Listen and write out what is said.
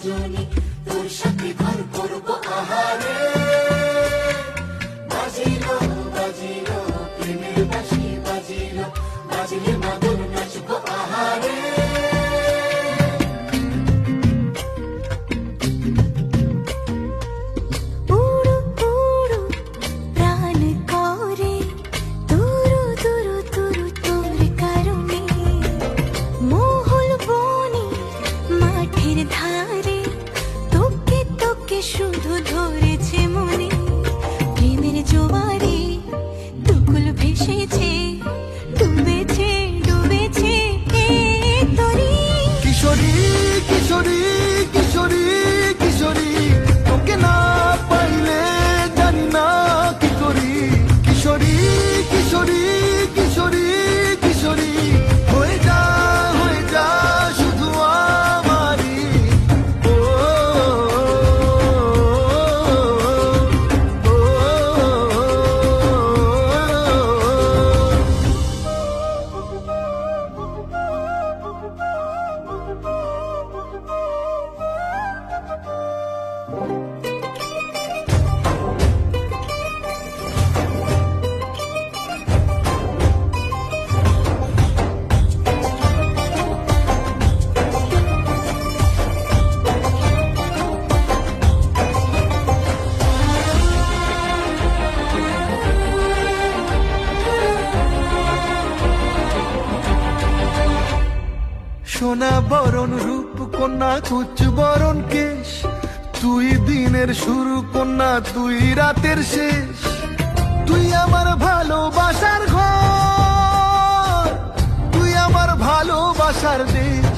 দুজনে তোর সাথে ঘর করবো আহারে। বাজিলো বাজিলো প্রেমের বাঁশি বাজিলো, বাজলে মাদল নাচবো আহারে। শুধু ধরেছে মনে প্রেমের জোয়ারে, দুকুল ভেসেছে ডুবেছে ডুবেছে তোরে। কিশোরী কিশোরী কিশোরী কিশোরী, তোকে না পাইলে জানি না কি করি। কিশোরী কিশোরী কিশোরী কিশোরী, হয়ে যা শুধু আমারই। ও সোনা বরণ রূপ কন্যা কুচ বরণ কেশ, তুই দিনের শুরু কন্যা তুই রাতের শেষ। তুই আমার ভালোবাসার ঘর, তুই আমার ভালোবাসার দেশ।